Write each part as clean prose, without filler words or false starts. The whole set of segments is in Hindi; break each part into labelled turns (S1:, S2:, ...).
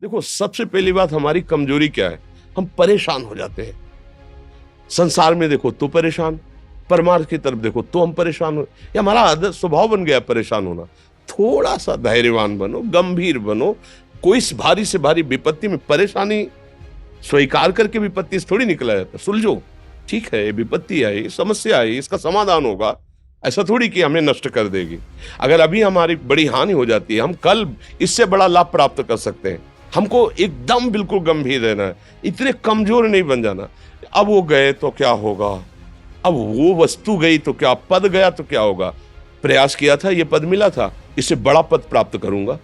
S1: देखो, सबसे पहली बात हमारी कमजोरी क्या है? हम परेशान हो जाते हैं। संसार में देखो तो परेशान, परमार्थ की तरफ देखो तो हम परेशान हो। ये हमारा आदत स्वभाव बन गया परेशान होना। थोड़ा सा धैर्यवान बनो, गंभीर बनो। कोई इस भारी से भारी विपत्ति में परेशानी स्वीकार करके विपत्ति से थोड़ी निकला जाता। सुलझो, ठीक है, ये विपत्ति आई, समस्या आई, इसका समाधान होगा। ऐसा थोड़ी कि हमें नष्ट कर देगी। अगर अभी हमारी बड़ी हानि हो जाती है, हम कल इससे बड़ा लाभ प्राप्त कर सकते हैं। हमको एकदम बिल्कुल गंभीर रहना है, इतने कमजोर नहीं बन जाना। अब वो गए तो क्या होगा, अब वो वस्तु गई तो क्या, पद गया तो क्या होगा। प्रयास किया था, ये पद मिला था, इससे बड़ा पद प्राप्त करूंगा,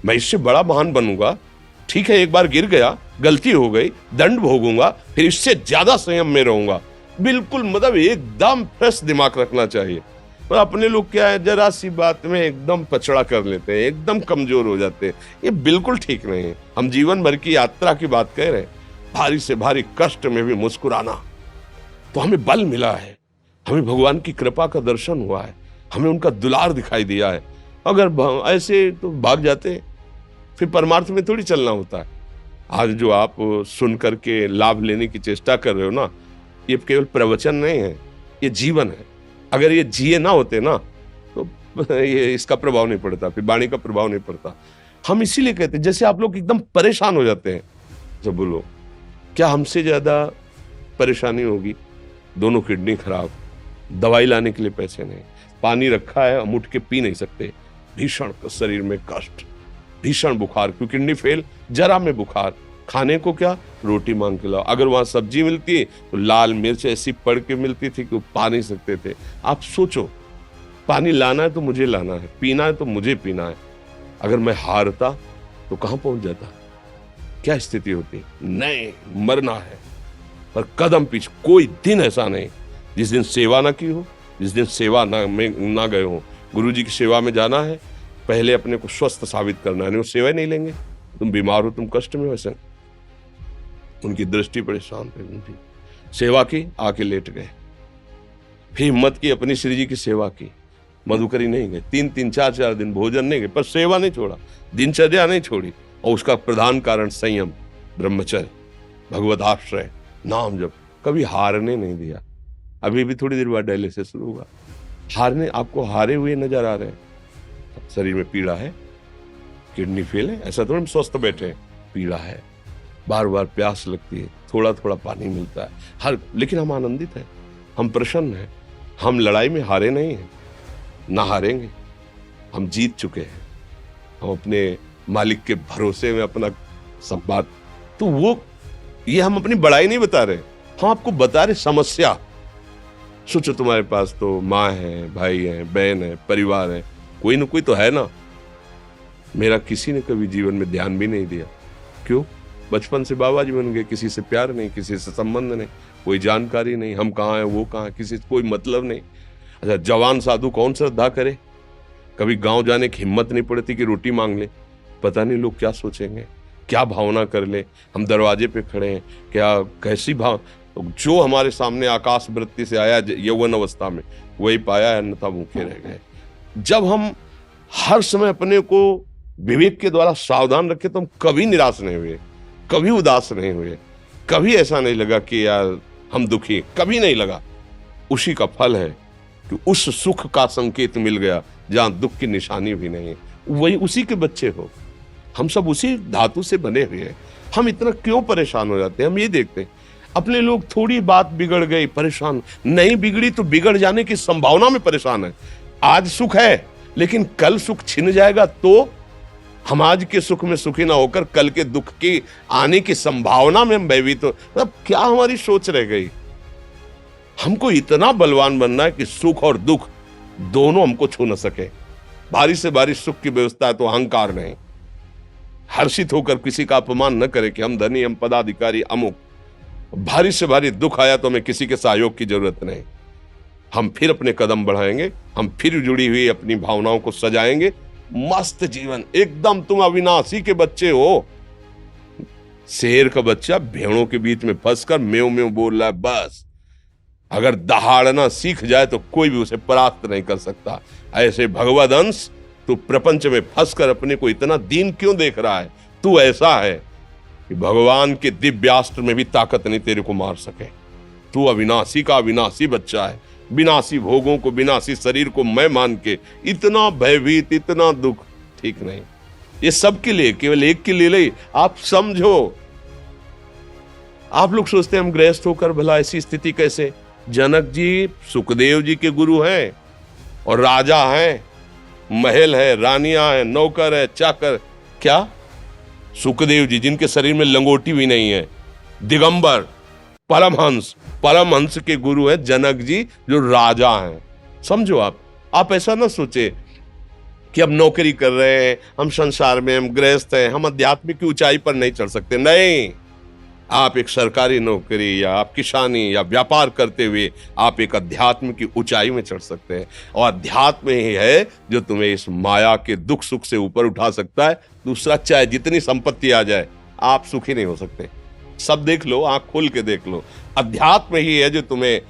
S1: मैं इससे बड़ा महान बनूंगा। ठीक है, एक बार गिर गया, गलती हो गई, दंड भोगूंगा, फिर इससे ज्यादा संयम में रहूंगा। बिल्कुल मतलब एकदम फ्रेश दिमाग रखना चाहिए। पर अपने लोग क्या है, जरा सी बात में एकदम पचड़ा कर लेते हैं, एकदम कमजोर हो जाते हैं। ये बिल्कुल ठीक नहीं है। हम जीवन भर की यात्रा की बात कह रहे हैं, भारी से भारी कष्ट में भी मुस्कुराना, तो हमें बल मिला है, हमें भगवान की कृपा का दर्शन हुआ है, हमें उनका दुलार दिखाई दिया है। अगर ऐसे तो भाग जाते, फिर परमार्थ में थोड़ी चलना होता है। आज जो आप सुन करके लाभ लेने की चेष्टा कर रहे हो ना, ये केवल प्रवचन नहीं है, ये जीवन है। अगर ये जिए ना होते ना, तो ये इसका प्रभाव नहीं पड़ता, फिर वाणी का प्रभाव नहीं पड़ता। हम इसीलिए कहते हैं, जैसे आप लोग एकदम परेशान हो जाते हैं जब बोलो, क्या हमसे ज्यादा परेशानी होगी? दोनों किडनी खराब, दवाई लाने के लिए पैसे नहीं, पानी रखा है हम उठ के पी नहीं सकते, भीषण शरीर में कष्ट, भीषण बुखार, क्योंकि किडनी फेल, जरा में बुखार, खाने को क्या, रोटी मांग के लाओ। अगर वहां सब्जी मिलती है तो लाल मिर्च ऐसी पड़ के मिलती थी कि वो पा नहीं सकते थे। आप सोचो, पानी लाना है तो मुझे लाना है, पीना है तो मुझे पीना है। अगर मैं हारता तो कहां पहुंच जाता, क्या स्थिति होती? नहीं, मरना है, पर कदम पीछे। कोई दिन ऐसा नहीं जिस दिन सेवा ना की हो, जिस दिन सेवा ना गए हो। गुरु जी की सेवा में जाना है, पहले अपने को स्वस्थ साबित करना है, नहीं वो सेवा नहीं लेंगे। तुम बीमार हो, तुम कष्ट में हो, ऐसे उनकी दृष्टि परेशान थे, उनकी सेवा की, आके लेट गए। फिर हिम्मत की, अपनी श्री जी की सेवा की, मधुकरी नहीं गए, 3-3 4-4 दिन भोजन नहीं गए, पर सेवा नहीं छोड़ा, दिनचर्या नहीं छोड़ी। और उसका प्रधान कारण संयम, ब्रह्मचर्य, भगवत आश्रय, नाम जप, कभी हारने नहीं दिया। अभी भी थोड़ी देर बाद डायलिसिस शुरू होगा, हारने, आपको हारे हुए नजर आ रहे हैं। शरीर में पीड़ा है, किडनी फेल है, ऐसा तो हम स्वस्थ बैठे हैं, पीड़ा है, बार बार प्यास लगती है, थोड़ा थोड़ा पानी मिलता है, लेकिन हम आनंदित हैं, हम प्रसन्न हैं। हम लड़ाई में हारे नहीं हैं, ना हारेंगे, हम जीत चुके हैं। हम अपने मालिक के भरोसे में अपना संवाद, तो वो ये हम अपनी बड़ाई नहीं बता रहे, हम आपको बता रहे समस्या। सोचो, तुम्हारे पास तो माँ है, भाई है, बहन है, परिवार है, कोई ना कोई तो है ना। मेरा किसी ने कभी जीवन में ध्यान भी नहीं दिया। क्यों? बचपन से बाबा जी बन गए, किसी से प्यार नहीं, किसी से संबंध नहीं, कोई जानकारी नहीं, हम कहाँ हैं, वो कहाँ है, किसी से कोई मतलब नहीं। अच्छा, जवान साधु कौन श्रद्धा करे? कभी गांव जाने की हिम्मत नहीं पड़ती कि रोटी मांग ले, पता नहीं लोग क्या सोचेंगे, क्या भावना कर ले। हम दरवाजे पे खड़े हैं, क्या कैसी भाव, जो हमारे सामने आकाश वृत्ति से आया यौवन अवस्था में, वही पाया, अन्यथा भूखे रह गए। जब हम हर समय अपने को विवेक के द्वारा सावधान रखे, तो हम कभी निराश नहीं हुए, कभी उदास नहीं हुए, कभी ऐसा नहीं लगा कि यार हम दुखी, कभी नहीं लगा। उसी का फल है कि उस सुख का संकेत मिल गया जहां दुख की निशानी भी नहीं है। वही उसी के बच्चे हो, हम सब उसी धातु से बने हुए हैं। हम इतना क्यों परेशान हो जाते हैं? हम ये देखते हैं, अपने लोग थोड़ी बात बिगड़ गई परेशान, नहीं बिगड़ी तो बिगड़ जाने की संभावना में परेशान है। आज सुख है, लेकिन कल सुख छिन जाएगा, तो हम आज के सुख में सुखी ना होकर कल के दुख की आने की संभावना में हम भयभीत हो। मतलब क्या हमारी सोच रह गई? हमको इतना बलवान बनना है कि सुख और दुख दोनों हमको छू न सके। भारी से भारी सुख की व्यवस्था है तो अहंकार नहीं, हर्षित होकर किसी का अपमान न करे कि हम धनी, हम पदाधिकारी, अमुक। भारी से भारी दुख आया तो हमें किसी के सहयोग की जरूरत नहीं, हम फिर अपने कदम बढ़ाएंगे, हम फिर जुड़ी हुई अपनी भावनाओं को सजाएंगे। मस्त जीवन एकदम। तुम अविनाशी के बच्चे हो। शेर का बच्चा भेड़ों के बीच में फंसकर म्यों म्यों बोल रहा है, बस अगर दहाड़ना सीख जाए तो कोई भी उसे परास्त नहीं कर सकता। ऐसे भगवद अंश, तू प्रपंच में फंसकर अपने को इतना दीन क्यों देख रहा है? तू ऐसा है कि भगवान के दिव्यास्त्र में भी ताकत नहीं तेरे को मार सके। तू अविनाशी का अविनाशी बच्चा है। विनाशी भोगों को, विनाशी शरीर को मैं मान के इतना भयभीत, इतना दुख ठीक नहीं। ये सबके लिए, केवल एक के लिए नहीं। आप समझो, आप लोग सोचते हैं हम गृहस्थ होकर भला ऐसी स्थिति कैसे। जनक जी सुखदेव जी के गुरु हैं और राजा हैं, महल है, रानियां हैं, नौकर है, चाकर। क्या सुखदेव जी जिनके शरीर में लंगोटी भी नहीं है, दिगंबर, परमहंस के गुरु हैं जनक जी जो राजा हैं। समझो, आप ऐसा ना सोचे कि हम नौकरी कर रहे हैं, हम संसार में, हम गृहस्थ हैं, हम आध्यात्मिक की ऊंचाई पर नहीं चढ़ सकते। नहीं, आप एक सरकारी नौकरी या आप किसानी या व्यापार करते हुए आप एक अध्यात्म की ऊंचाई में चढ़ सकते हैं। और अध्यात्म ही है जो तुम्हें इस माया के दुख सुख से ऊपर उठा सकता है। दूसरा, चाहे जितनी संपत्ति आ जाए, आप सुखी नहीं हो सकते। सब देख लो, आंख खोल के देख लो। अध्यात्म ही है जो तुम्हें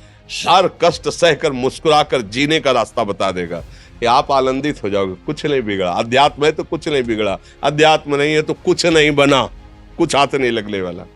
S1: हर कष्ट सहकर मुस्कुराकर जीने का रास्ता बता देगा कि आप आनंदित हो जाओगे। कुछ नहीं बिगड़ा। अध्यात्म है तो कुछ नहीं बिगड़ा, अध्यात्म नहीं है तो कुछ नहीं बना, कुछ हाथ नहीं लगने वाला।